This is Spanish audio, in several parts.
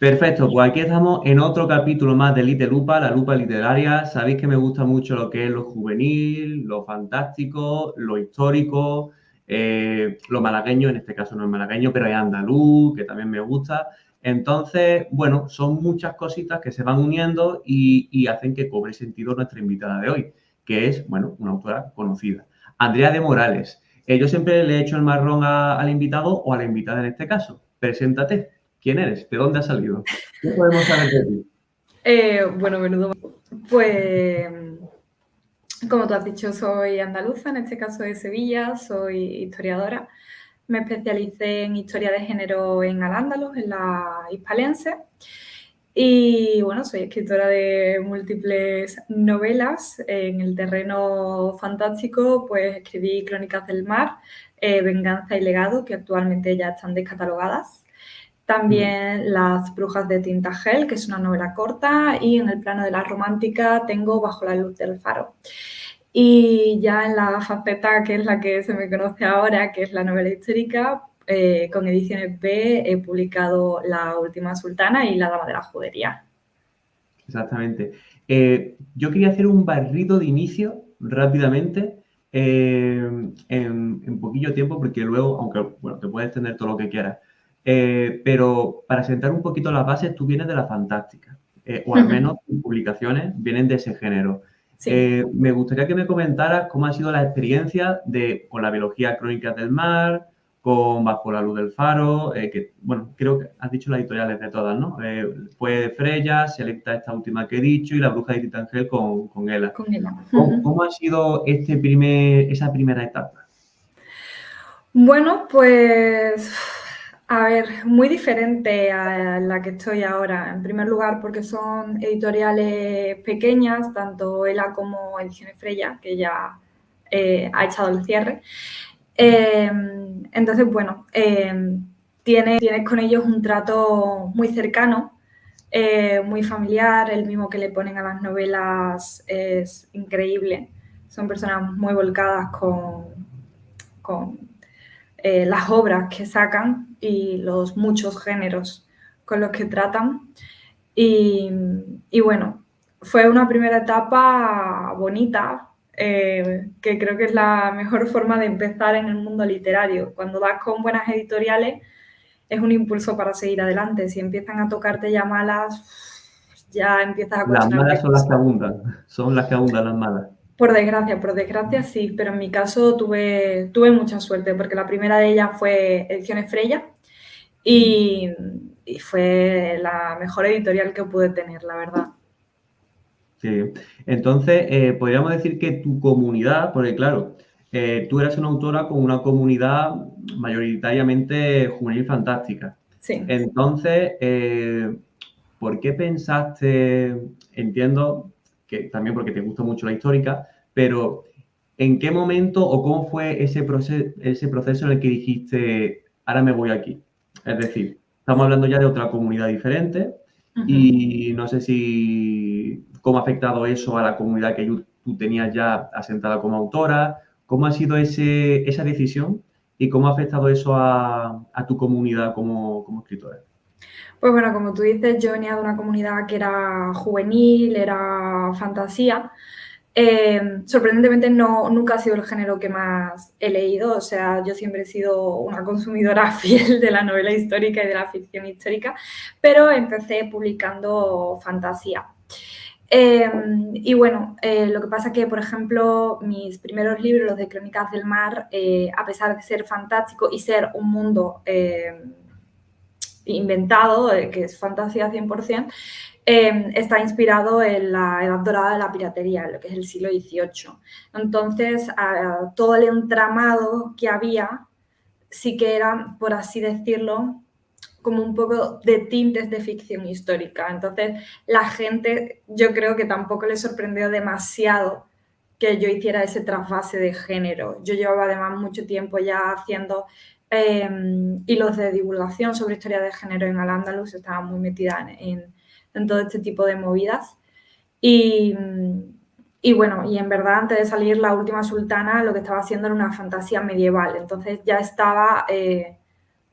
Perfecto, pues aquí estamos en otro capítulo más de Lupa, la lupa literaria. Sabéis que me gusta mucho lo que es lo juvenil, lo fantástico, lo histórico, lo malagueño, en este caso no es malagueño, pero es andaluz, que también me gusta. Entonces, bueno, son muchas cositas que se van uniendo y hacen que cobre sentido nuestra invitada de hoy, que es, bueno, una autora conocida. Andrea de Morales. Yo siempre le he hecho el marrón al invitado o a la invitada en este caso. Preséntate. ¿Quién eres? ¿De dónde has salido? ¿Qué podemos saber de ti? Bueno, menudo. Pues, como tú has dicho, soy andaluza, en este caso de Sevilla, soy historiadora. Me especialicé en historia de género en Al-Ándalus, en la hispalense. Y bueno, soy escritora de múltiples novelas. En el terreno fantástico, pues escribí Crónicas del Mar, Venganza y Legado, que actualmente ya están descatalogadas. También Las Brujas de Tintagel, que es una novela corta, y en el plano de la romántica tengo Bajo la luz del faro. Y ya en la faceta que es la que se me conoce ahora, que es la novela histórica, con Ediciones B he publicado La Última Sultana y La Dama de la Judería. Exactamente. Yo quería hacer un barrido de inicio rápidamente, en poquillo tiempo, porque luego, aunque bueno, te puedes extender todo lo que quieras, pero para sentar un poquito las bases, tú vienes de la fantástica, o al menos tus publicaciones vienen de ese género. Sí. Me gustaría que me comentaras cómo ha sido la experiencia con la biología Crónicas del Mar, con Bajo la luz del faro, que, bueno, creo que has dicho las editoriales de todas, ¿no? Fue Freya, Selecta esta última que he dicho, y La bruja de Titangel con Ela. Con ella. ¿Cómo ha sido esa primera etapa? Bueno, pues a ver, muy diferente a la que estoy ahora. En primer lugar, porque son editoriales pequeñas, tanto Ela como Ediciones Freya, que ya ha echado el cierre. Entonces, bueno, tienes con ellos un trato muy cercano, muy familiar. El mismo que le ponen a las novelas es increíble. Son personas muy volcadas con las obras que sacan y los muchos géneros con los que tratan. Y bueno, fue una primera etapa bonita, que creo que es la mejor forma de empezar en el mundo literario. Cuando das con buenas editoriales es un impulso para seguir adelante. Si empiezan a tocarte ya malas, ya empiezas a Las malas cuestionarte son las que cosas. abundan, son las que abundan las malas. Por desgracia sí, pero en mi caso tuve mucha suerte porque la primera de ellas fue Ediciones Freya y, y fue la mejor editorial que pude tener, la verdad. Sí. Entonces, podríamos decir que tu comunidad, porque claro, tú eras una autora con una comunidad mayoritariamente juvenil fantástica. Sí. Entonces, ¿por qué pensaste, entiendo que también porque te gusta mucho la histórica, pero ¿en qué momento o cómo fue ese proceso en el que dijiste, ahora me voy aquí? Es decir, estamos hablando ya de otra comunidad diferente y no sé si cómo ha afectado eso a la comunidad que tú tenías ya asentada como autora, cómo ha sido esa decisión y cómo ha afectado eso a tu comunidad como escritora. Pues bueno, como tú dices, yo venía de una comunidad que era juvenil, era fantasía. Sorprendentemente nunca ha sido el género que más he leído, o sea, yo siempre he sido una consumidora fiel de la novela histórica y de la ficción histórica, pero empecé publicando fantasía. Y bueno, lo que pasa es que, por ejemplo, mis primeros libros, los de Crónicas del Mar, a pesar de ser fantástico y ser un mundo inventado, que es fantasía 100%, está inspirado en la Edad Dorada de la piratería, en lo que es el siglo XVIII. Entonces, todo el entramado que había sí que era, por así decirlo, como un poco de tintes de ficción histórica. Entonces, la gente, yo creo que tampoco le sorprendió demasiado que yo hiciera ese trasvase de género. Yo llevaba además mucho tiempo ya haciendo hilos de divulgación sobre historia de género en Al-Ándalus, estaba muy metida en todo este tipo de movidas. Y, y bueno, y en verdad antes de salir La Última Sultana lo que estaba haciendo era una fantasía medieval, entonces ya estaba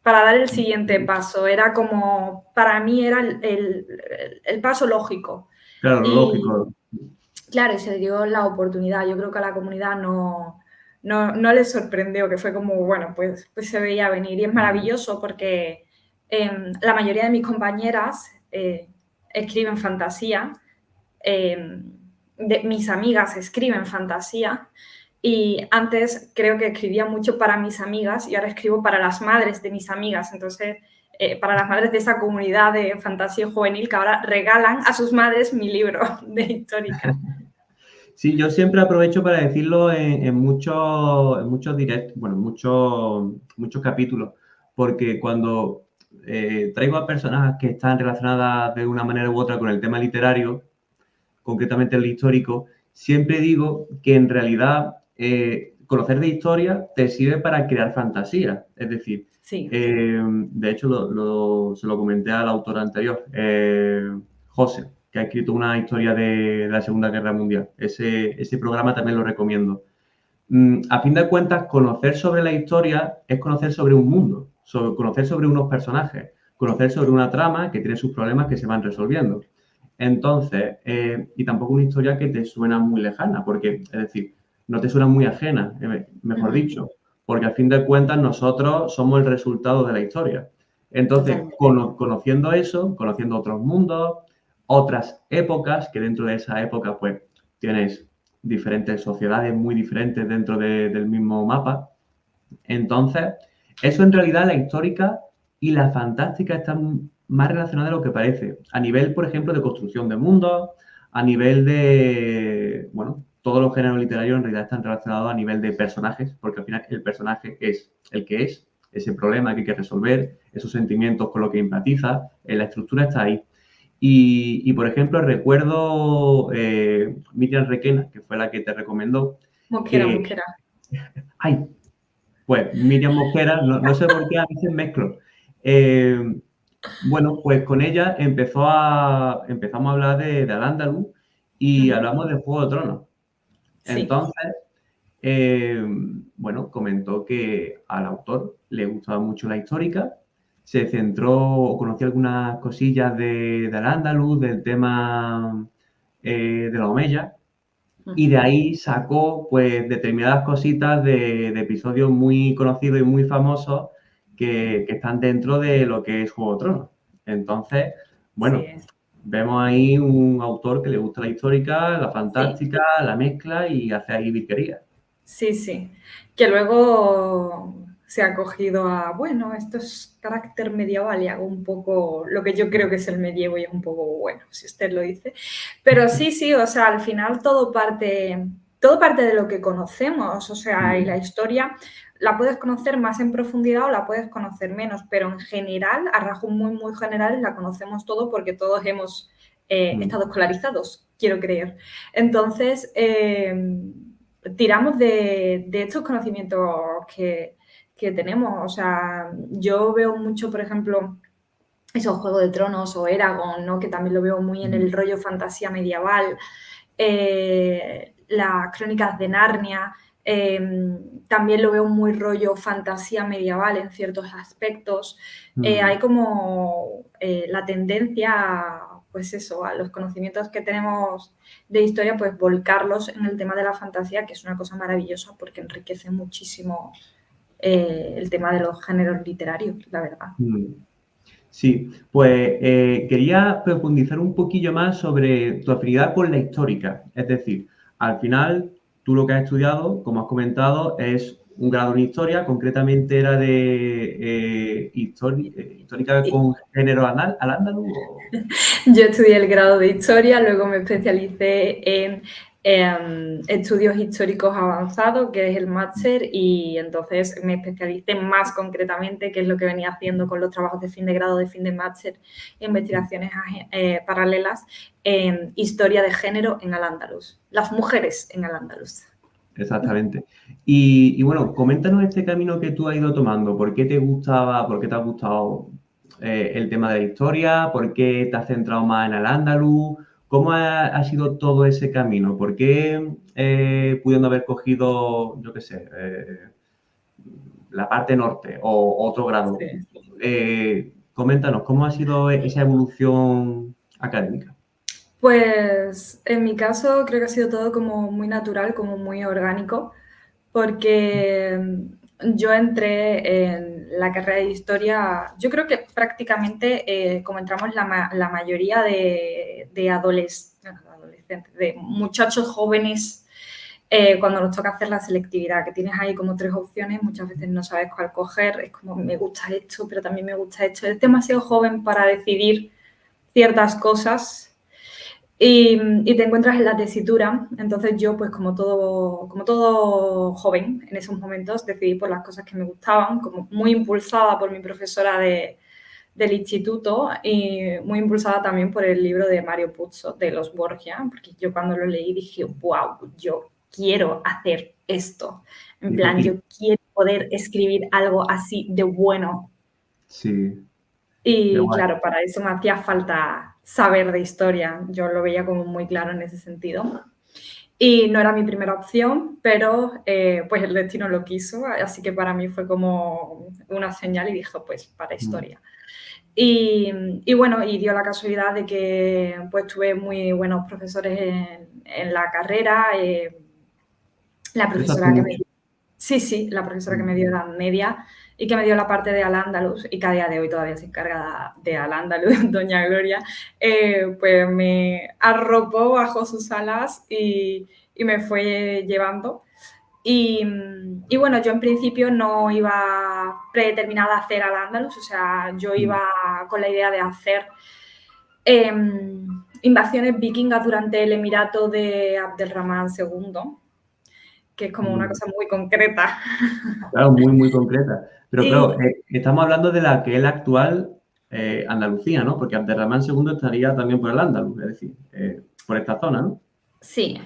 para dar el siguiente paso. Era como, para mí era el paso lógico. Claro, lo Y lógico. claro, y se dio la oportunidad. Yo creo que a la comunidad no les sorprendió, que fue como, bueno, pues se veía venir. Y es maravilloso porque la mayoría de mis compañeras escriben fantasía, mis amigas escriben fantasía, y antes creo que escribía mucho para mis amigas y ahora escribo para las madres de mis amigas. Entonces, para las madres de esa comunidad de fantasía juvenil que ahora regalan a sus madres mi libro de histórica. Sí, yo siempre aprovecho para decirlo en muchos directos, bueno, muchos capítulos, porque cuando traigo a personas que están relacionadas de una manera u otra con el tema literario, concretamente el histórico, siempre digo que en realidad conocer de historia te sirve para crear fantasía. Es decir, Sí. de hecho se lo comenté al autor anterior, José, que ha escrito una historia de la Segunda Guerra Mundial. Ese programa también lo recomiendo. A fin de cuentas, conocer sobre la historia es conocer sobre un mundo, conocer sobre unos personajes, conocer sobre una trama que tiene sus problemas que se van resolviendo. Entonces, y tampoco una historia que te suena muy lejana, porque, es decir, no te suena muy ajena, mejor dicho, porque a fin de cuentas nosotros somos el resultado de la historia. Entonces, Totalmente. conociendo eso, conociendo otros mundos, otras épocas, que dentro de esa época, pues, tienes diferentes sociedades muy diferentes dentro del mismo mapa. Entonces, eso en realidad la histórica y la fantástica están más relacionadas de lo que parece. A nivel, por ejemplo, de construcción de mundos, a nivel de, bueno, todos los géneros literarios en realidad están relacionados a nivel de personajes, porque al final el personaje es el que es, ese problema que hay que resolver, esos sentimientos con los que empatiza, la estructura está ahí. Por ejemplo, recuerdo Miriam Requena, que fue la que te recomendó, Mosquera, que, Mosquera. ay, pues Miriam Mosquera, no sé por qué a veces mezclo. Eh, bueno, pues con ella empezamos a hablar de Al-Ándalus y hablamos de Juego de Tronos. Sí. Entonces, bueno, comentó que al autor le gustaba mucho la histórica, se centró, conocía algunas cosillas de Al-Ándalus, del tema de la Omeya, y de ahí sacó pues determinadas cositas de episodios muy conocidos y muy famosos que están dentro de lo que es Juego de Tronos. Entonces, bueno, Sí. vemos ahí un autor que le gusta la histórica, la Sí. fantástica, la mezcla y hace ahí virquería. Sí, sí. Que luego se ha cogido a, bueno, esto es carácter medieval y hago un poco lo que yo creo que es el medievo y es un poco, bueno, si usted lo dice. Pero sí, sí, o sea, al final todo parte de lo que conocemos, o sea, y la historia la puedes conocer más en profundidad o la puedes conocer menos, pero en general, a rasgos muy, muy generales, la conocemos todo porque todos hemos estado escolarizados, quiero creer. Entonces, tiramos de estos conocimientos que tenemos. O sea, yo veo mucho, por ejemplo, esos Juegos de Tronos o Eragon, ¿no? Que también lo veo muy en el rollo fantasía medieval, las Crónicas de Narnia, también lo veo muy rollo fantasía medieval en ciertos aspectos. Hay como la tendencia, pues eso, a los conocimientos que tenemos de historia, pues volcarlos en el tema de la fantasía, que es una cosa maravillosa porque enriquece muchísimo el tema de los géneros literarios, la verdad. Sí, pues quería profundizar un poquillo más sobre tu afinidad con la histórica. Es decir, al final, tú lo que has estudiado, como has comentado, es un grado en historia, concretamente era de histórica Sí. con género al-ándalus. Yo estudié el grado de historia, luego me especialicé en estudios históricos avanzados, que es el máster, y entonces me especialicé más concretamente, que es lo que venía haciendo con los trabajos de fin de grado, de fin de máster, investigaciones paralelas, en historia de género en Al-Ándalus, las mujeres en Al-Ándalus. Exactamente. Bueno, coméntanos este camino que tú has ido tomando. ¿Por qué te gustaba, por qué te ha gustado el tema de la historia? ¿Por qué te has centrado más en Al-Ándalus? ¿Cómo ha sido todo ese camino? ¿Por qué pudiendo haber cogido, yo qué sé, la parte norte o otro grado? Sí. coméntanos, ¿cómo ha sido esa evolución académica? Pues en mi caso creo que ha sido todo como muy natural, como muy orgánico, porque yo entré en la carrera de historia, yo creo que prácticamente como entramos la mayoría de adolescentes, de muchachos jóvenes, cuando nos toca hacer la selectividad, que tienes ahí como 3 opciones, muchas veces no sabes cuál coger, es como me gusta esto, pero también me gusta esto, eres demasiado joven para decidir ciertas cosas y te encuentras en la tesitura. Entonces yo, pues como todo joven en esos momentos, decidí por las cosas que me gustaban, como muy impulsada por mi profesora del instituto y muy impulsada también por el libro de Mario Puzo, de los Borgia, porque yo cuando lo leí dije, wow, yo quiero hacer esto. En ¿Y por plan, qué? yo quiero poder escribir algo así de bueno. Sí, qué Y guay. claro, para eso me hacía falta saber de historia. Yo lo veía como muy claro en ese sentido. Y no era mi primera opción, pero pues el destino lo quiso, así que para mí fue como una señal y dijo, pues para Mm. historia. Y bueno, y dio la casualidad de que pues tuve muy buenos profesores en la carrera. La Eso hace profesora que me mucho. Sí, sí, la profesora que Mm. me dio Edad Media y que me dio la parte de Al-Ándalus y que a día de hoy todavía se encarga de Al-Ándalus, doña Gloria, pues me arropó bajo sus alas y me fue llevando. Y bueno, yo en principio no iba predeterminada a hacer Al-Ándalus, o sea, yo Mm. iba con la idea de hacer invasiones vikingas durante el Emirato de Abdelrahman II, que es como una Mm. cosa muy concreta. Claro, muy, muy concreta. Pero claro, Y estamos hablando de la que es la actual Andalucía, ¿no? Porque Abderramán II estaría también por el Andaluz, es decir, por esta zona, ¿no? sí,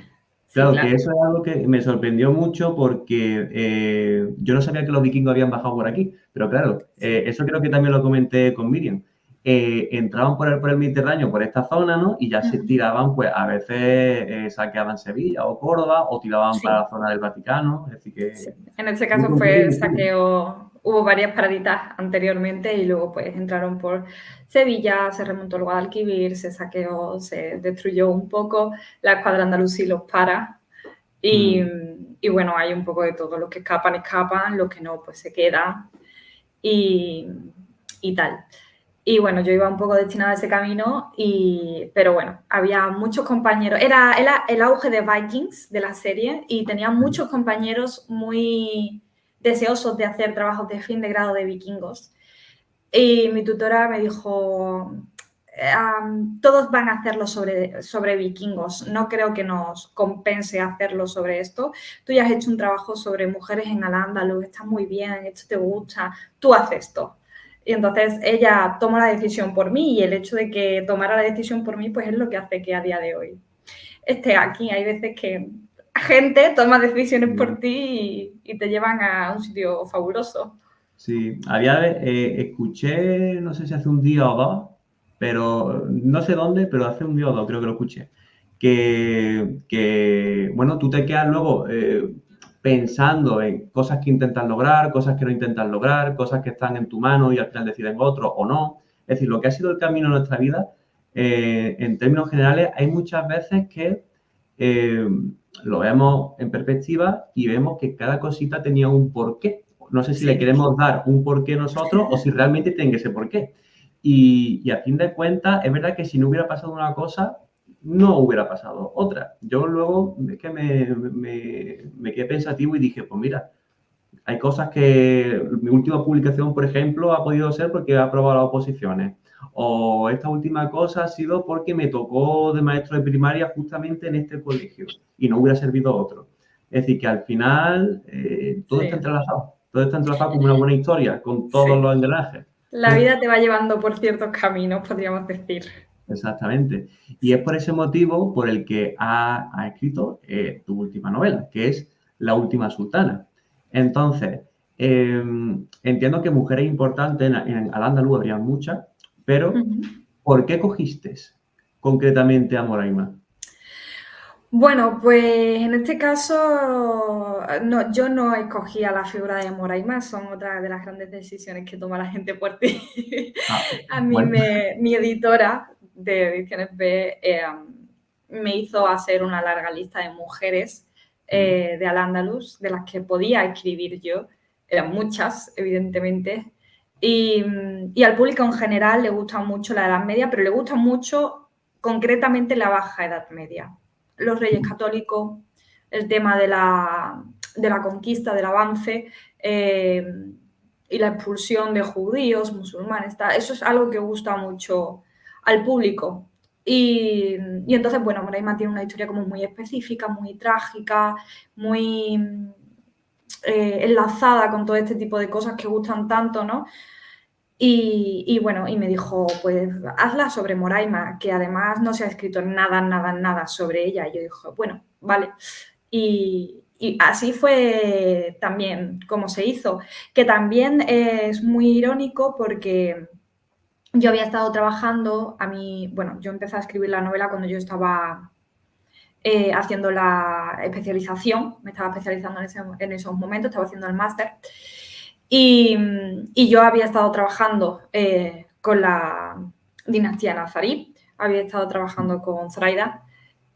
sí, Claro, que claro. eso es algo que me sorprendió mucho porque yo no sabía que los vikingos habían bajado por aquí, pero claro, Sí, eso creo que también lo comenté con Miriam. Entraban por el Mediterráneo, por esta zona, ¿no? Y ya se ujú, tiraban, pues a veces saqueaban Sevilla o Córdoba o tiraban para sí, la zona del Vaticano, es decir, sí. que En este muy caso concreto y fue muy chulo. saqueo, hubo varias paraditas anteriormente y luego pues entraron por Sevilla, se remontó el Guadalquivir, se saqueó, se destruyó un poco, la escuadra andalusí los para y, Mm. y bueno, hay un poco de todo, los que escapan, escapan, los que no, pues se quedan y, y tal. Y bueno, yo iba un poco destinada a ese camino, pero bueno, había muchos compañeros. Era el auge de Vikings, de la serie, y tenía muchos compañeros muy deseosos de hacer trabajos de fin de grado de vikingos. Y mi tutora me dijo, todos van a hacerlo sobre vikingos, no creo que nos compense hacerlo sobre esto. Tú ya has hecho un trabajo sobre mujeres en Al-Ándalus, está muy bien, esto te gusta, tú haces esto. Y entonces ella tomó la decisión por mí y el hecho de que tomara la decisión por mí pues es lo que hace que a día de hoy esté aquí. Hay veces que gente toma decisiones por Sí. ti y te llevan a un sitio fabuloso. Sí, escuché, no sé si hace un día o dos, pero no sé dónde, pero hace un día o dos creo que lo escuché, bueno, tú te quedas luego pensando en cosas que intentas lograr, cosas que no intentas lograr, cosas que están en tu mano y al final deciden otros o no. Es decir, lo que ha sido el camino de nuestra vida, en términos generales, hay muchas veces que eh, lo vemos en perspectiva y vemos que cada cosita tenía un porqué. No sé si le Sí, queremos dar un porqué nosotros o si realmente tiene que ser porqué. Y a fin de cuentas, es verdad que si no hubiera pasado una cosa, no hubiera pasado otra. Yo luego es que me quedé pensativo y dije, pues mira, hay cosas que mi última publicación, por ejemplo, ha podido ser porque he aprobado las oposiciones. O esta última cosa ha sido porque me tocó de maestro de primaria justamente en este colegio y no hubiera servido otro. Es decir, que al final todo está sí, entrelazado. Todo está entrelazado como una buena historia, con todos sí. los engranajes. La vida te va llevando por ciertos caminos, podríamos decir. Exactamente. Y es Sí. por ese motivo por el que ha escrito tu última novela, que es La última sultana. Entonces, entiendo que mujeres importantes en Al-Ándalus habría muchas, pero Ujú. ¿por qué cogiste concretamente a Moraima? Bueno, pues en este caso no, yo no escogía la figura de Moraima, son otras de las grandes decisiones que toma la gente por ti. Ah, A mí bueno. mi editora de Ediciones B me hizo hacer una larga lista de mujeres de Al-Ándalus, de las que podía escribir yo. Eran muchas, evidentemente. Y al público en general le gusta mucho la Edad Media, pero le gusta mucho concretamente la Baja Edad Media. Los reyes católicos, el tema de la conquista, del avance y la expulsión de judíos, musulmanes. Eso es algo que gusta mucho al público. Y entonces, bueno, Moraima tiene una historia como muy específica, muy trágica, muy enlazada con todo este tipo de cosas que gustan tanto, ¿no? Y bueno, y me dijo, pues hazla sobre Moraima, que además no se ha escrito nada, nada, nada sobre ella. Y yo dije, bueno, vale. Y así fue también como se hizo, que también es muy irónico porque yo había estado trabajando, bueno, yo empecé a escribir la novela cuando yo estaba haciendo la especialización, me estaba especializando en esos momentos, estaba haciendo el máster. Y yo había estado trabajando con la dinastía nazarí, había estado trabajando con Zoraida,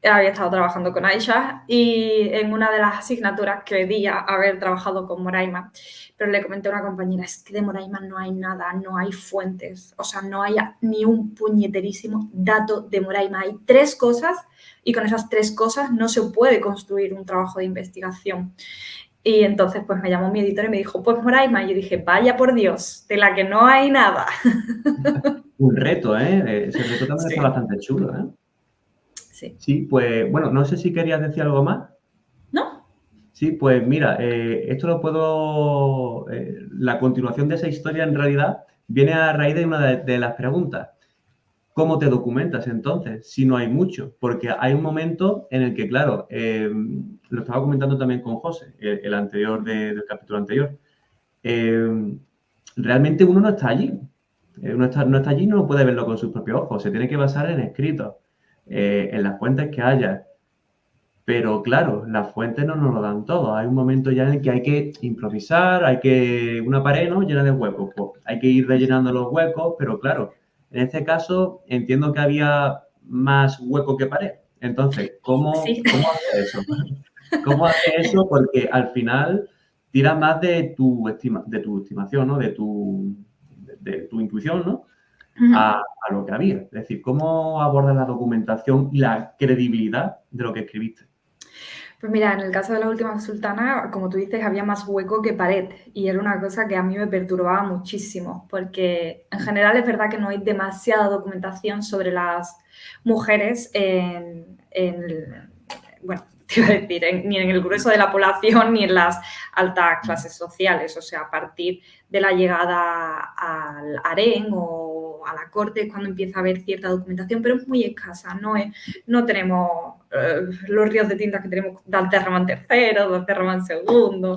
había estado trabajando con Aisha y en una de las asignaturas creía haber trabajado con Moraima, pero le comenté a una compañera, es que de Moraima no hay nada, no hay fuentes, o sea, no hay ni un puñeterísimo dato de Moraima. Hay 3 cosas y con esas 3 cosas no se puede construir un trabajo de investigación. Y entonces pues me llamó mi editor y me dijo, pues Moraima, y yo dije, vaya por Dios, de la que no hay nada. Un reto, ¿eh? Ese reto también está Sí, bastante chulo, ¿eh? sí. Sí, pues bueno, no sé si querías decir algo más. ¿No? Sí, pues mira, esto lo puedo. La continuación de esa historia en realidad viene a raíz de una de las preguntas. ¿Cómo te documentas entonces si no hay mucho? Porque hay un momento en el que, claro, lo estaba comentando también con José, el anterior del capítulo anterior. Realmente uno no está allí. No está allí, no lo puede verlo con sus propios ojos. Se tiene que basar en escritos, en las fuentes que haya. Pero claro, las fuentes no nos lo dan todo. Hay un momento ya en el que hay que improvisar, una pared, ¿no? Llena de huecos. Pues hay que ir rellenando los huecos, pero claro, en este caso entiendo que había más hueco que pared. Entonces, Sí. ¿cómo hace eso? ¿Cómo hace eso? Porque al final tira más de de tu estimación, ¿no? De tu intuición, ¿no? A lo que había. Es decir, ¿cómo abordas la documentación y la credibilidad de lo que escribiste? Pues mira, en el caso de la última sultana, como tú dices, había más hueco que pared y era una cosa que a mí me perturbaba muchísimo, porque en general es verdad que no hay demasiada documentación sobre las mujeres bueno, te iba a decir, ni en el grueso de la población ni en las altas clases sociales, o sea, a partir de la llegada al harén o a la corte es cuando empieza a haber cierta documentación, pero es muy escasa, no tenemos los ríos de tinta que tenemos de Alterramán III, de Alterramán II.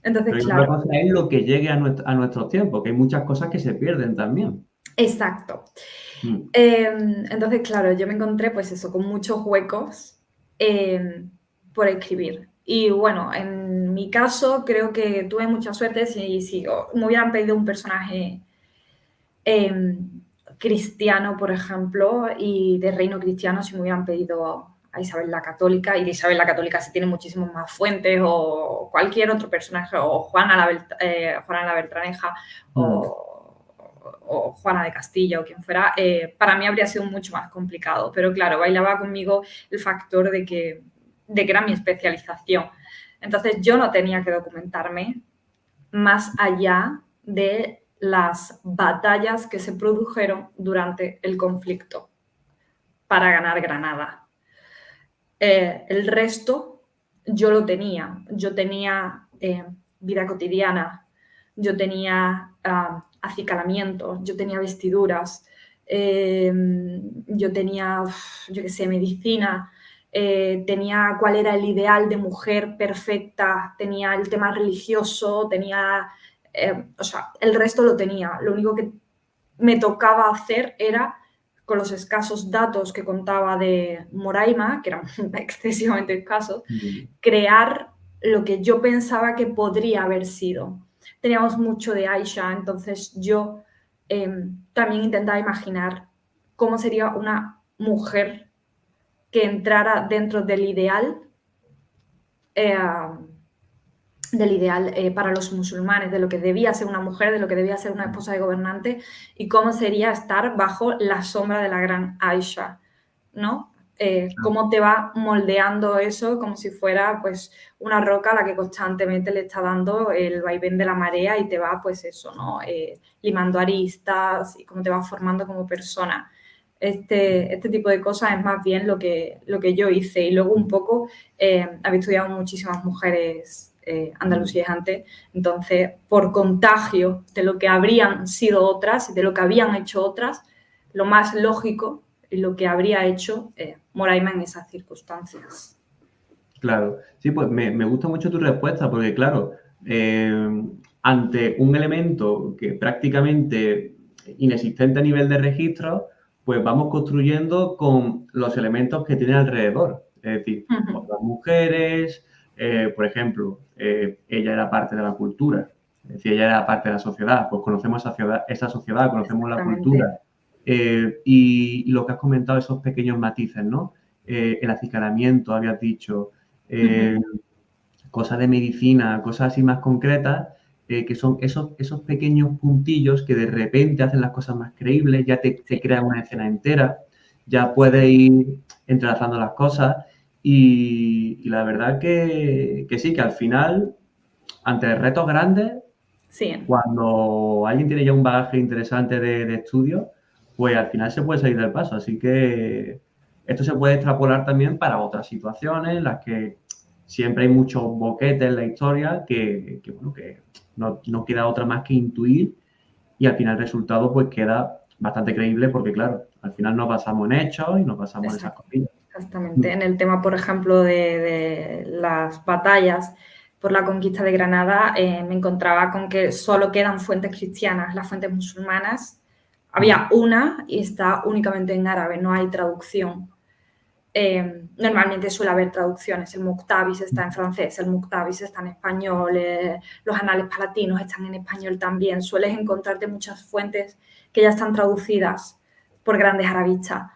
Entonces, Pero otra claro, cosa es lo que llegue a nuestros tiempos, que hay muchas cosas que se pierden también. exacto. Mm. Entonces, claro, yo me encontré pues eso, con muchos huecos por escribir. Y bueno, en mi caso creo que tuve mucha suerte si me hubieran pedido un personaje cristiano, por ejemplo, y de reino cristiano, si me hubieran pedido a Isabel la Católica, y de Isabel la Católica se tienen muchísimas más fuentes, o cualquier otro personaje, o Juana la Beltraneja, Mm. o Juana de Castilla, o quien fuera, para mí habría sido mucho más complicado. Pero claro, bailaba conmigo el factor de que era mi especialización. Entonces yo no tenía que documentarme más allá de las batallas que se produjeron durante el conflicto para ganar Granada. El resto yo lo tenía. Yo tenía vida cotidiana, yo tenía acicalamiento, yo tenía vestiduras, yo tenía, yo qué sé, medicina, tenía cuál era el ideal de mujer perfecta, tenía el tema religioso, tenía, o sea, el resto lo tenía. Lo único que me tocaba hacer era con los escasos datos que contaba de Moraima, que eran excesivamente escasos, crear lo que yo pensaba que podría haber sido. Teníamos mucho de Aisha, entonces yo también intentaba imaginar cómo sería una mujer que entrara dentro eh, del ideal para los musulmanes, de lo que debía ser una mujer, de lo que debía ser una esposa de gobernante y cómo sería estar bajo la sombra de la gran Aisha, ¿no? Cómo te va moldeando eso como si fuera pues una roca a la que constantemente le está dando el vaivén de la marea y te va pues eso, ¿no? Limando aristas y cómo te va formando como persona. Este tipo de cosas es más bien lo que yo hice y luego un poco había estudiado muchísimas mujeres andalusíes antes, entonces por contagio de lo que habrían sido otras y de lo que habían hecho otras, lo más lógico y lo que habría hecho Moraima en esas circunstancias. Claro, sí, pues me gusta mucho tu respuesta porque, claro, ante un elemento que prácticamente inexistente a nivel de registro, pues vamos construyendo con los elementos que tiene alrededor. Es decir, otras mujeres, por ejemplo, ella era parte de la cultura, es decir, ella era parte de la sociedad, pues conocemos esa sociedad, conocemos la cultura. Y lo que has comentado, esos pequeños matices, ¿no? El acicalamiento, habías dicho, cosas de medicina, cosas así más concretas, que son esos pequeños puntillos que de repente hacen las cosas más creíbles, ya te crean una escena entera, ya puedes ir entrelazando las cosas y la verdad que sí, que al final, ante retos grandes, sí. Cuando alguien tiene ya un bagaje interesante de estudio, pues al final se puede salir del paso. Así que esto se puede extrapolar también para otras situaciones en las que siempre hay muchos boquetes en la historia que no queda otra más que intuir y al final el resultado pues queda bastante creíble porque, claro, al final nos basamos en hechos y nos basamos en esas cosillas. Exactamente. En el tema, por ejemplo, de las batallas por la conquista de Granada, me encontraba con que solo quedan fuentes cristianas, las fuentes musulmanas. Había una y está únicamente en árabe, no hay traducción. Normalmente suele haber traducciones, el Muktabis está en francés, el Muktabis está en español, los anales palatinos están en español también. Sueles encontrarte muchas fuentes que ya están traducidas por grandes arabistas.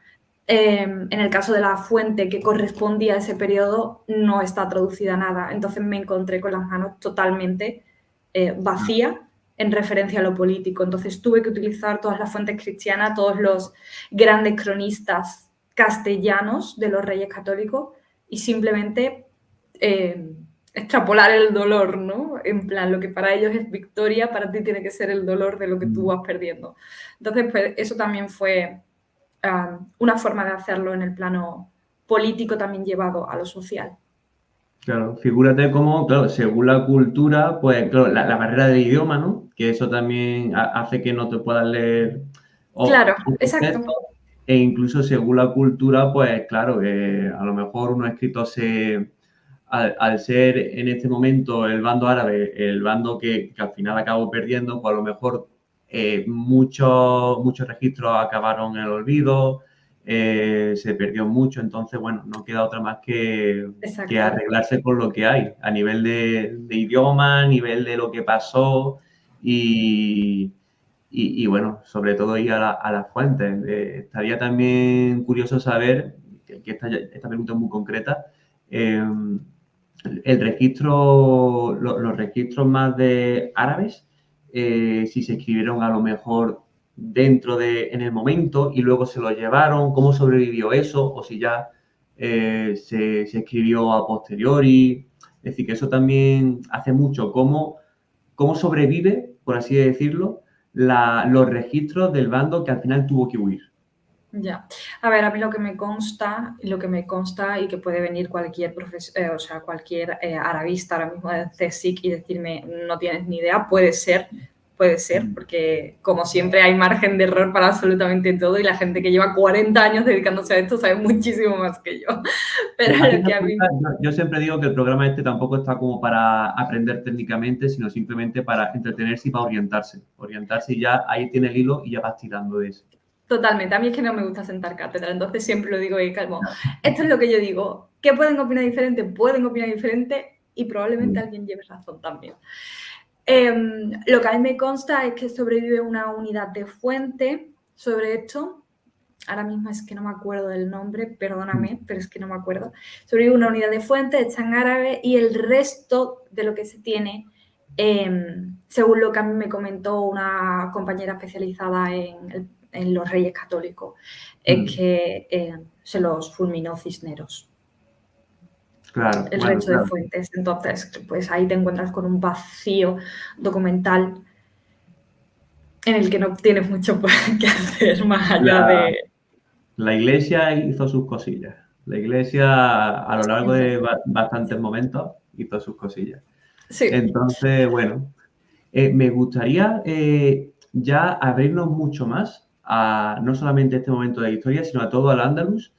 En el caso de la fuente que correspondía a ese periodo, no está traducida nada. Entonces me encontré con las manos totalmente vacías en referencia a lo político. Entonces tuve que utilizar todas las fuentes cristianas, todos los grandes cronistas castellanos de los reyes católicos y simplemente extrapolar el dolor, ¿no? En plan, lo que para ellos es victoria, para ti tiene que ser el dolor de lo que tú vas perdiendo. Entonces, pues eso también fue una forma de hacerlo en el plano político también llevado a lo social. Claro, figúrate cómo, claro, según la cultura, pues claro, la barrera del idioma, ¿no? Que eso también hace que no te puedas leer Claro, otros exacto. textos. E incluso según la cultura, pues claro, a lo mejor unos escritos al ser en este momento el bando árabe, el bando que al final acabó perdiendo, pues a lo mejor muchos registros acabaron en el olvido, se perdió mucho, entonces, bueno, no queda otra más que arreglarse con lo que hay, a nivel de idioma, a nivel de lo que pasó y bueno, sobre todo ir a las fuentes. Estaría también curioso saber, que esta pregunta es muy concreta, el registro, los registros más de árabes, si se escribieron a lo mejor en el momento y luego se lo llevaron, cómo sobrevivió eso, o si ya se escribió a posteriori. Es decir, que eso también hace mucho, cómo sobrevive, por así decirlo, los registros del bando que al final tuvo que huir. Ya. A ver, a mí lo que me consta y que puede venir cualquier cualquier arabista ahora mismo de CSIC y decirme no tienes ni idea, puede ser, porque como siempre hay margen de error para absolutamente todo y la gente que lleva 40 años dedicándose a esto sabe muchísimo más que yo. Pero lo que a mí... Yo siempre digo que el programa este tampoco está como para aprender técnicamente, sino simplemente para entretenerse y para orientarse. Orientarse y ya ahí tiene el hilo y ya vas tirando de eso. Totalmente. A mí es que no me gusta sentar cátedra, entonces siempre lo digo y calmo. Esto es lo que yo digo. ¿Qué pueden opinar diferente? Pueden opinar diferente y probablemente Mm, alguien lleve razón también. Lo que a mí me consta es que sobrevive una unidad de fuente sobre esto. Ahora mismo es que no me acuerdo del nombre, mm, perdóname, pero es que no me acuerdo. Sobrevive una unidad de fuente hecha en árabe y el resto de lo que se tiene, según lo que a mí me comentó una compañera especializada en los Reyes Católicos, es mm. que se los fulminó Cisneros, Claro, el bueno, resto de claro. fuentes. Entonces, pues ahí te encuentras con un vacío documental en el que no tienes mucho que hacer más allá La, de... la iglesia hizo sus cosillas. La iglesia, a lo largo de bastantes momentos, hizo sus cosillas. Sí, Entonces, bueno, me gustaría ya abrirnos mucho más a no solamente este momento de la historia, sino a todo al Andalus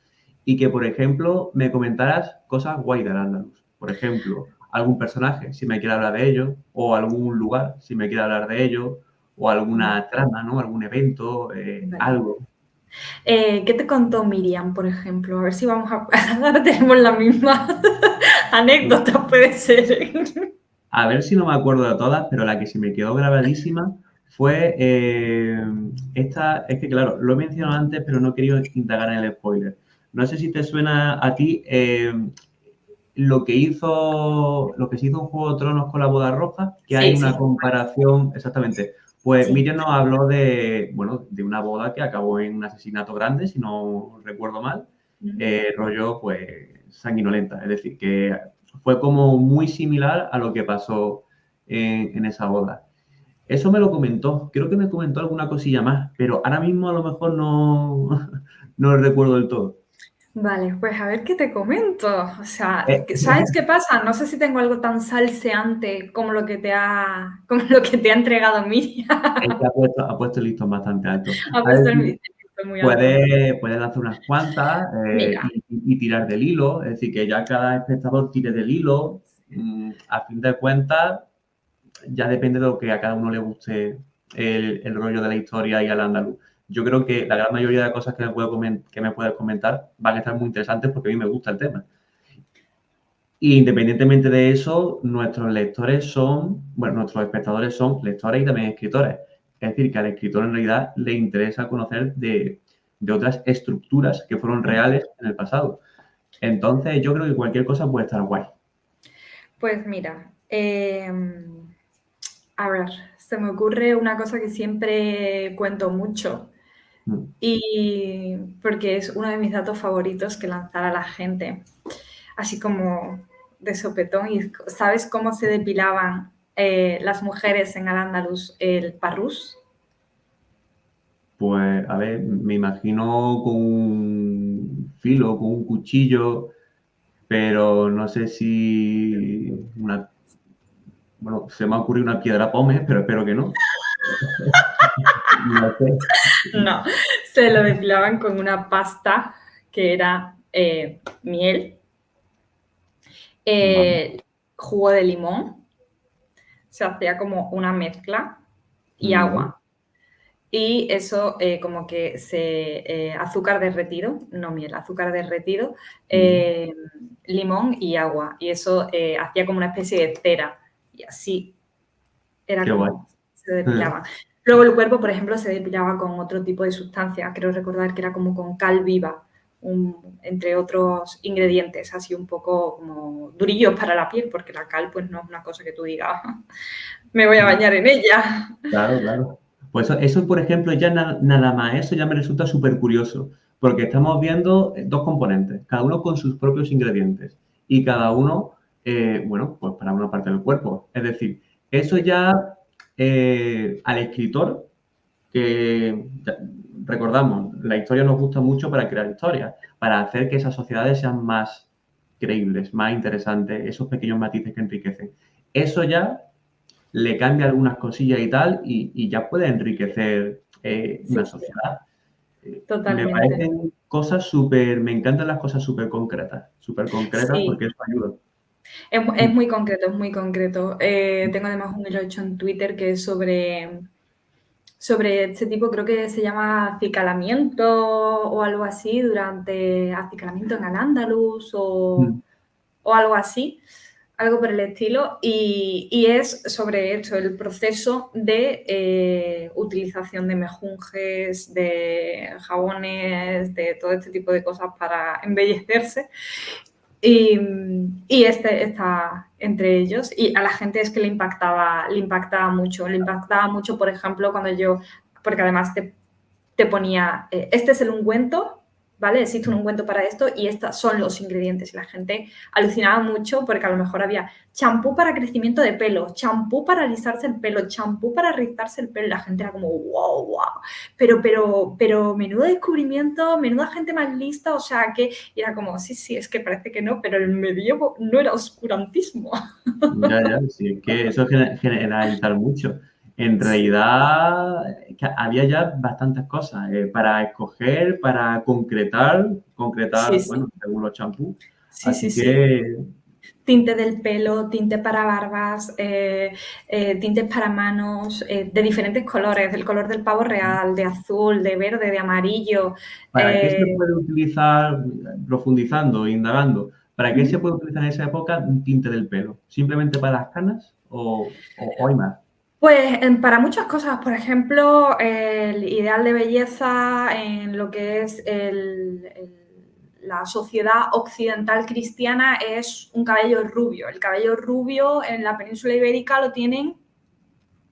y que, por ejemplo, me comentaras cosas guay del Andalus. Por ejemplo, algún personaje, si me quiere hablar de ello, o algún lugar, si me quiere hablar de ello, o alguna trama, ¿no? Algún evento, vale. algo. ¿Qué te contó Miriam, por ejemplo? A ver si vamos a... Ahora tenemos la misma anécdota, puede ser. A ver si no me acuerdo de todas, pero la que se me quedó grabadísima fue esta, es que claro, lo he mencionado antes, pero no he querido indagar en el spoiler. No sé si te suena a ti lo que se hizo en Juego de Tronos con la boda roja, que hay Sí, una sí, comparación, exactamente. Pues sí. Miriam nos habló de, bueno, de una boda que acabó en un asesinato grande, si no recuerdo mal, rollo, pues, sanguinolenta. Es decir, que fue como muy similar a lo que pasó en esa boda. Eso me lo comentó, creo que me comentó alguna cosilla más, pero ahora mismo a lo mejor no, no lo recuerdo del todo. Vale, pues a ver qué te comento. O sea, Eh, ¿sabes qué pasa? No sé si tengo algo tan salseante como como lo que te ha entregado Miriam. Es que ha puesto el listón bastante alto. Ha A ver, puesto el listón muy alto. puedes lanzar unas cuantas Mira, y tirar del hilo, es decir, que ya cada espectador tire del hilo. A fin de cuentas, ya depende de lo que a cada uno le guste el rollo de la historia y al andaluz. Yo creo que la gran mayoría de cosas que me puedes comentar van a estar muy interesantes porque a mí me gusta el tema. Y independientemente de eso, nuestros lectores son, bueno, nuestros espectadores son lectores y también escritores. Es decir, que al escritor en realidad le interesa conocer de otras estructuras que fueron reales en el pasado. Entonces, yo creo que cualquier cosa puede estar guay. pues mira, a ver, se me ocurre una cosa que siempre cuento mucho Mm. y porque es uno de mis datos favoritos que lanzar a la gente, así como de sopetón. ¿Y sabes cómo se depilaban las mujeres en Al-Ándalus el parrús? Pues, a ver, me imagino con un filo, con un cuchillo, pero no sé si una, bueno, se me ha ocurrido una piedra pómez, pero espero que no. No sé. No, se lo depilaban con una pasta que era miel, Vale. eh, jugo de limón, se hacía como una mezcla y Ujú. agua. Y eso como que azúcar derretido, no miel, azúcar derretido, Ujú. eh, limón y agua. Y eso hacía como una especie de cera. Y así era Qué guay. como se depilaban. Luego el cuerpo, por ejemplo, se depilaba con otro tipo de sustancia. Creo recordar que era como con cal viva, entre otros ingredientes, así un poco como durillos para la piel, porque la cal pues no es una cosa que tú digas, me voy a bañar en ella. Claro, claro. Pues eso, por ejemplo, ya nada más, eso ya me resulta súper curioso, porque estamos viendo dos componentes, cada uno con sus propios ingredientes y cada uno, bueno, pues para una parte del cuerpo. Es decir, eso ya al escritor, que recordamos, la historia nos gusta mucho para crear historias, para hacer que esas sociedades sean más creíbles, más interesantes, esos pequeños matices que enriquecen. Eso ya le cambia algunas cosillas y tal, y ya puede enriquecer Sí, una sí, sociedad. Me totalmente. parecen me encantan las cosas súper concretas Sí, porque eso ayuda. es muy concreto, es muy concreto. Tengo además un hilo hecho en Twitter que es sobre este tipo, creo que se llama acicalamiento o algo así, acicalamiento en Al-Ándalus o algo así, algo por el estilo, y es sobre esto, el proceso de utilización de mejunjes, de jabones, de todo este tipo de cosas para embellecerse. Y este está entre ellos. Y a la gente es que le impactaba mucho. Le impactaba mucho, por ejemplo, porque además te ponía, este es el ungüento, ¿vale? Existe un ungüento para esto y estos son los ingredientes. Y la gente alucinaba mucho porque a lo mejor había champú para crecimiento de pelo, champú para alisarse el pelo, champú para rizarse el pelo. La gente era como, wow, wow. Pero menudo descubrimiento, menuda gente más lista, o sea, que y era como, sí, es que parece que no, pero el medievo no era oscurantismo. Ya, sí, es que eso es generalizar mucho. En realidad, es que había ya bastantes cosas para escoger, para Sí, concretar, sí, bueno, según los champús. sí, Así sí. que, Tinte del pelo, tinte para barbas, tintes para manos, de diferentes colores, del color del pavo real, de azul, de verde, de amarillo. ¿para qué se puede utilizar, profundizando, indagando, para qué se Ujú. puede utilizar en esa época un tinte del pelo? ¿Simplemente para las canas o hay más? Pues para muchas cosas, por ejemplo, el ideal de belleza en lo que es la sociedad occidental cristiana es un cabello rubio. El cabello rubio en la península ibérica lo tienen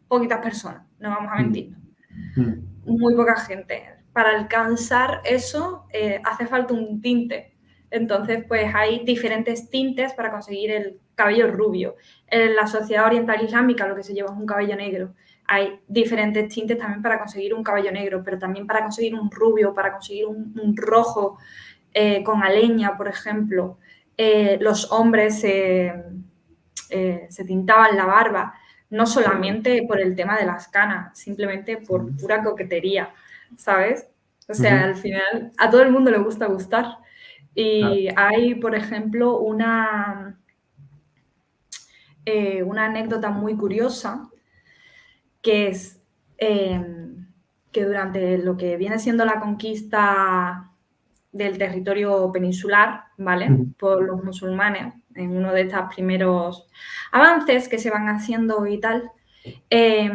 poquitas personas, no vamos a Mm, mentir. mm, Muy poca gente. Para alcanzar eso hace falta un tinte. Entonces, pues hay diferentes tintes para conseguir el cabello rubio. En la sociedad oriental islámica lo que se lleva es un cabello negro. Hay diferentes tintes también para conseguir un cabello negro, pero también para conseguir un rubio, para conseguir un rojo con aleña, por ejemplo. Los hombres se tintaban la barba no qué guay. solamente por el tema de las canas, simplemente por Ujú, pura coquetería, ¿sabes? O sea, ujú, al final a todo el mundo le gusta gustar. claro. Y hay, por ejemplo, una anécdota muy curiosa que es que durante lo que viene siendo la conquista del territorio peninsular, ¿vale? Ujú. Por los musulmanes, en uno de estos primeros avances que se van haciendo y tal, eh,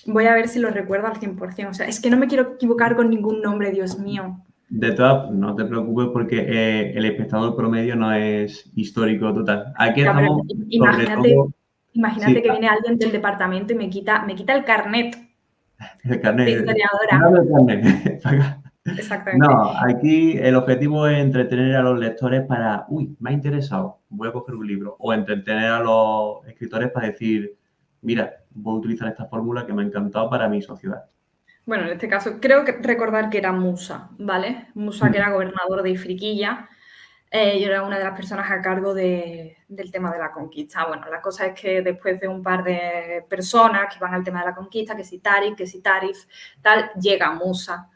voy a ver si lo recuerdo al 100%. O sea, es que no me quiero equivocar con ningún nombre, Dios mío. No te preocupes porque el espectador promedio no es histórico total. Aquí Ya, pero estamos sobre imagínate, todo, imagínate sí, que viene alguien del departamento y me quita el carnet el de carnet, historiadora. dame el carnet, para acá. Exactamente. No, aquí el objetivo es entretener a los lectores para, uy, me ha interesado, voy a coger un libro, o entretener a los escritores para decir, mira, voy a utilizar esta fórmula que me ha encantado para mi sociedad. Bueno, en este caso, creo que recordar que era Musa, ¿vale? Musa, que era gobernador de Ifriquilla. Yo era una de las personas a cargo del tema de la conquista. Bueno, la cosa es que después de un par de personas que van al tema de la conquista, que si Tarif, tal, llega Musa.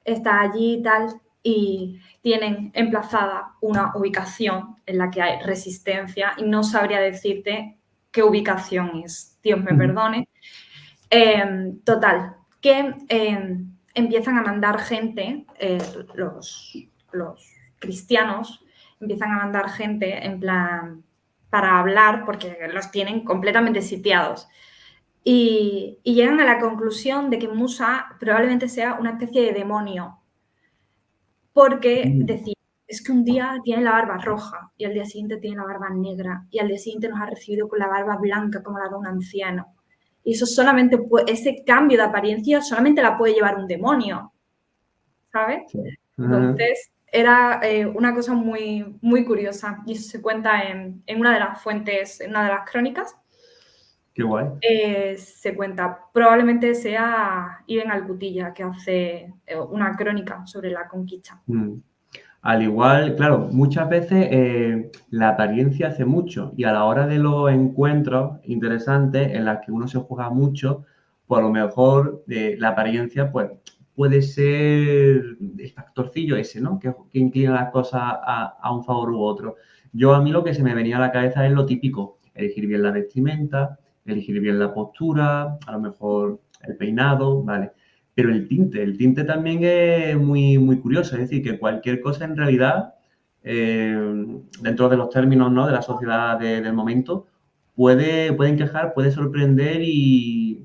Está allí y tal, y tienen emplazada una ubicación en la que hay resistencia y no sabría decirte qué ubicación es. Dios me perdone. Total, que empiezan a mandar gente, los cristianos empiezan a mandar gente en plan para hablar porque los tienen completamente sitiados. Y llegan a la conclusión de que Musa probablemente sea una especie de demonio, porque decía, es que un día tiene la barba roja y al día siguiente tiene la barba negra y al día siguiente nos ha recibido con la barba blanca como la de un anciano. Y eso solamente ese cambio de apariencia solamente la puede llevar un demonio, ¿sabes? Sí. Ajá. Entonces era una cosa muy, muy curiosa y eso se cuenta en una de las fuentes, en una de las crónicas. Qué guay. Se cuenta, probablemente sea Ibn al-Qutiyya que hace una crónica sobre la conquista. Mm. Al igual, claro, muchas veces la apariencia hace mucho y a la hora de los encuentros interesantes en las que uno se juega mucho, pues a lo mejor la apariencia pues, puede ser el factorcillo ese, ¿no? Que inclina las cosas a un favor u otro. A mí lo que se me venía a la cabeza es lo típico, elegir bien la vestimenta, elegir bien la postura, a lo mejor el peinado, vale. Pero el tinte también es muy, muy curioso, es decir, que cualquier cosa en realidad, dentro de los términos, ¿no?, de la sociedad del momento, puede encajar, puede sorprender y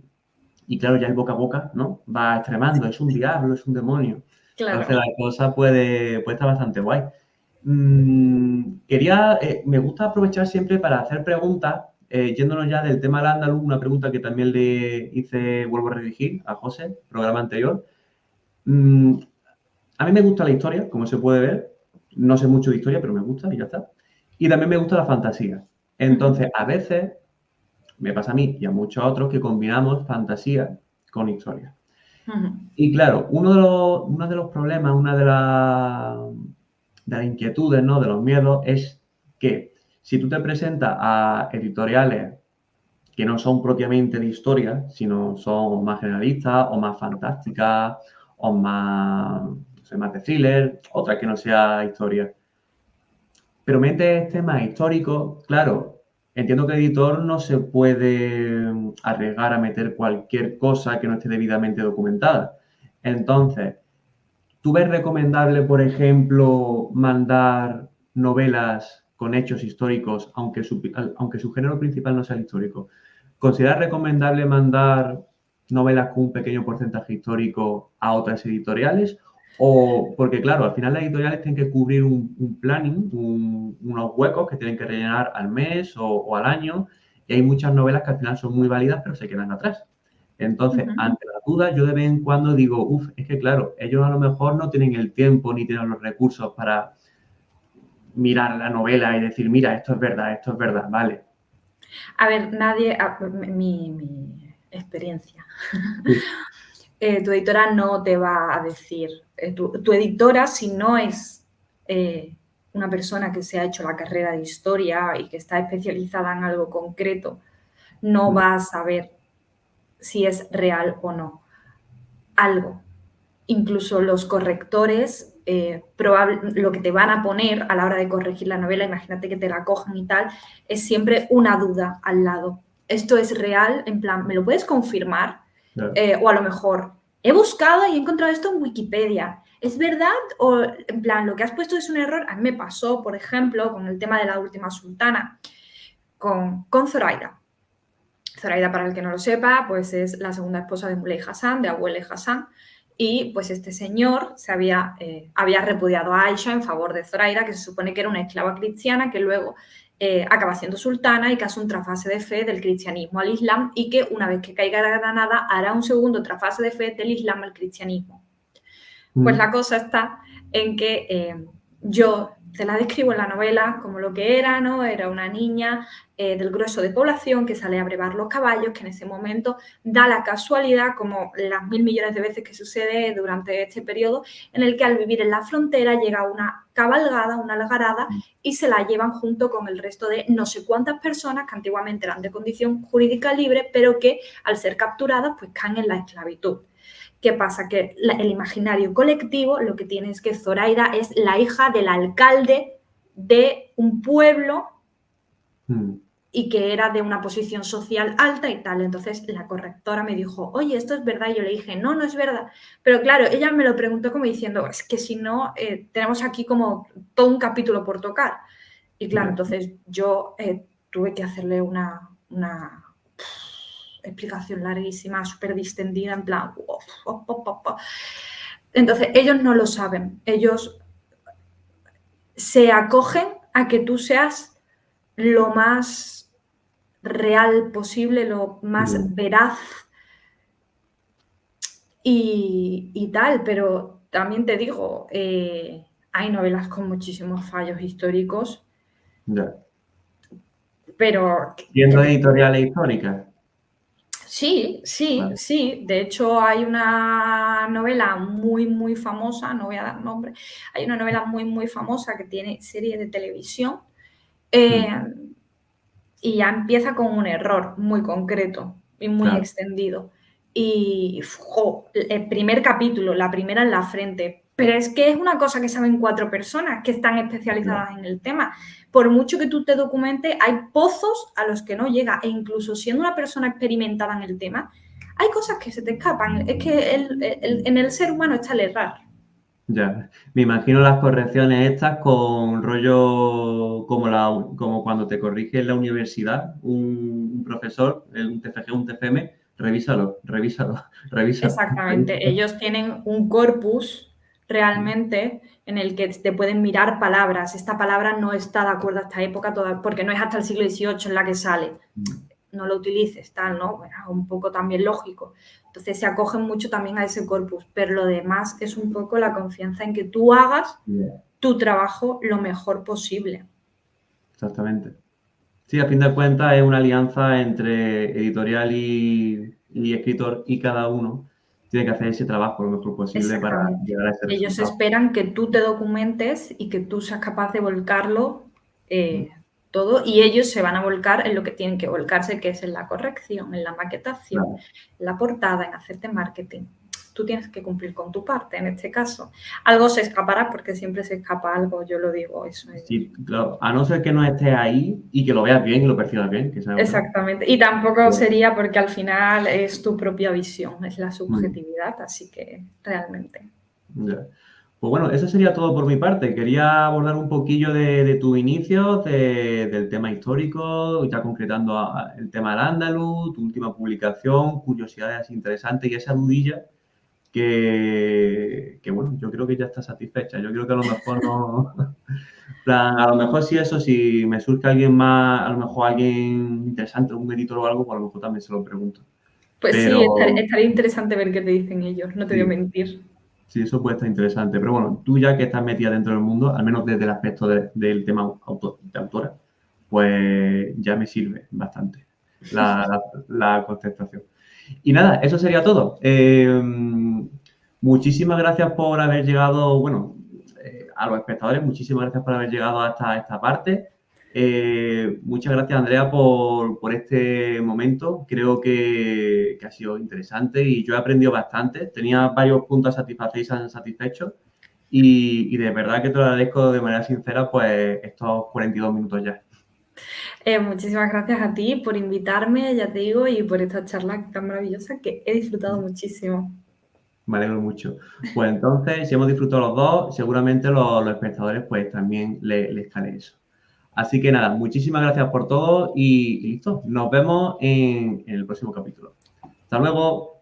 claro, ya el boca a boca, ¿no?, va extremando, es un diablo, es un demonio. Entonces Claro. la cosa puede estar bastante guay. Me gusta aprovechar siempre para hacer preguntas, yéndonos ya del tema al andaluz, una pregunta que también le hice, vuelvo a redirigir a José, programa anterior. Mm, a mí me gusta la historia, como se puede ver. No sé mucho de historia, pero me gusta y ya está. Y también me gusta la fantasía. Entonces, a veces, me pasa a mí y a muchos otros que combinamos fantasía con historia. Ujú. Y claro, uno de los problemas, una de las inquietudes, ¿no?, de los miedos, es que si tú te presentas a editoriales que no son propiamente de historia, sino son más generalistas o más fantásticas o más, no sé, más de thriller, otra que no sea historia, pero metes temas históricos, claro, entiendo que el editor no se puede arriesgar a meter cualquier cosa que no esté debidamente documentada. Entonces, ¿tú ves recomendable, por ejemplo, mandar novelas con hechos históricos, aunque su género principal no sea el histórico? ¿Consideras recomendable mandar novelas con un pequeño porcentaje histórico a otras editoriales? O, porque claro, al final las editoriales tienen que cubrir un planning, unos huecos que tienen que rellenar al mes o al año, y hay muchas novelas que al final son muy válidas, pero se quedan atrás. Entonces, Ujú. ante la duda, yo de vez en cuando digo, es que claro, ellos a lo mejor no tienen el tiempo ni tienen los recursos para mirar la novela y decir, mira, esto es verdad, vale. A ver, nadie, mi experiencia. Sí. Tu editora no te va a decir, tu editora, si no es una persona que se ha hecho la carrera de historia y que está especializada en algo concreto, no Mm, va a saber si es real o no algo. Incluso los correctores, lo que te van a poner a la hora de corregir la novela, imagínate que te la cojan y tal, es siempre una duda al lado. ¿Esto es real? En plan, ¿me lo puedes confirmar? claro. O a lo mejor, he buscado y he encontrado esto en Wikipedia. ¿Es verdad? O en plan, lo que has puesto es un error. A mí me pasó, por ejemplo, con el tema de la última sultana, con Zoraida. Zoraida, para el que no lo sepa, pues es la segunda esposa de Muley Hassan, de Abuele Hassan, y pues este señor había repudiado a Aisha en favor de Zoraida, que se supone que era una esclava cristiana que luego acaba siendo sultana y que hace un trasfase de fe del cristianismo al islam y que una vez que caiga Granada hará un segundo trasfase de fe del islam al cristianismo. Pues Mm, la cosa está en que yo te la describo en la novela como lo que era, ¿no? Era una niña del grueso de población que sale a brevar los caballos, que en ese momento da la casualidad, como las 1.000 millones de veces que sucede durante este periodo, en el que al vivir en la frontera llega una cabalgada, una algarada, y se la llevan junto con el resto de no sé cuántas personas que antiguamente eran de condición jurídica libre, pero que al ser capturadas pues caen en la esclavitud. ¿Qué pasa? Que el imaginario colectivo lo que tiene es que Zoraida es la hija del alcalde de un pueblo mm, y que era de una posición social alta y tal. Entonces la correctora me dijo, oye, ¿esto es verdad? Y yo le dije, no, no es verdad. Pero claro, ella me lo preguntó como diciendo, es que si no, tenemos aquí como todo un capítulo por tocar. Y claro, ya. entonces yo tuve que hacerle una explicación larguísima, súper distendida, en plan... Entonces, ellos no lo saben, ellos se acogen a que tú seas lo más real posible, lo más Mm, veraz y tal, pero también te digo, hay novelas con muchísimos fallos históricos, ya. pero que Siendo te editoriales históricas. sí, sí, Vale. sí. De hecho, hay una novela muy, muy famosa, no voy a dar nombre, hay una novela muy, muy famosa que tiene serie de televisión eh, Mm, y ya empieza con un error muy concreto y muy claro. extendido. Y el primer capítulo, la primera en la frente. Pero es que es una cosa que saben 4 personas que están Ya. especializadas en el tema. Por mucho que tú te documentes, hay pozos a los que no llega. E incluso siendo una persona experimentada en el tema, hay cosas que se te escapan. Es que en el ser humano está el errar. Ya, me imagino las correcciones estas con rollo como cuando te corrige en la universidad un profesor, un TFG, un TFM, revísalo. Exactamente. Ellos tienen un corpus realmente en el que te pueden mirar palabras. Esta palabra no está de acuerdo a esta época porque no es hasta el siglo XVIII en la que sale. No lo utilices, tal, ¿no? Bueno, un poco también lógico. Entonces se acogen mucho también a ese corpus, pero lo demás es un poco la confianza en que tú hagas tu trabajo lo mejor posible. Exactamente. Sí, a fin de cuentas es una alianza entre editorial y escritor, y cada uno tiene que hacer ese trabajo lo mejor posible para llegar a ese Ellos resultado. esperan que tú te documentes y que tú seas capaz de volcarlo todo, y ellos se van a volcar en lo que tienen que volcarse, que es en la corrección, en la maquetación, Claro. en la portada, en hacerte marketing. Tú tienes que cumplir con tu parte en este caso. Algo se escapará porque siempre se escapa algo, yo lo digo, eso es. Sí, claro, a no ser que no estés ahí y que lo veas bien y lo percibas bien, que sea otra. Exactamente. Y tampoco Bien. sería porque al final es tu propia visión, es la subjetividad, así que realmente. Ya. Pues bueno, eso sería todo por mi parte. Quería abordar un poquillo de tus inicios, del tema histórico, ya concretando el tema del Andaluz, tu última publicación, curiosidades interesantes y esa dudilla que bueno, yo creo que ya está satisfecha. Yo creo que a lo mejor no... a lo mejor si me surge alguien más, a lo mejor alguien interesante, un editor o algo, pues a lo mejor también se lo pregunto. Pues Pero sí, estaría interesante ver qué te dicen ellos, no te voy a mentir. sí, eso puede estar interesante. Pero bueno, tú ya que estás metida dentro del mundo, al menos desde el aspecto del tema de autora, pues ya me sirve bastante la contestación. Y nada, eso sería todo. Muchísimas gracias por haber llegado, bueno, a los espectadores, muchísimas gracias por haber llegado hasta esta parte. Muchas gracias, Andrea, por este momento. Creo que ha sido interesante y yo he aprendido bastante. Tenía varios puntos a satisfacer y satisfechos. Y de verdad que te lo agradezco de manera sincera, pues estos 42 minutos ya. Muchísimas gracias a ti por invitarme, ya te digo, y por esta charla tan maravillosa que he disfrutado muchísimo. Me alegro mucho. Pues entonces, si hemos disfrutado los dos, seguramente los espectadores pues también les cae eso. Así que nada, muchísimas gracias por todo y listo. Nos vemos en el próximo capítulo. Hasta luego.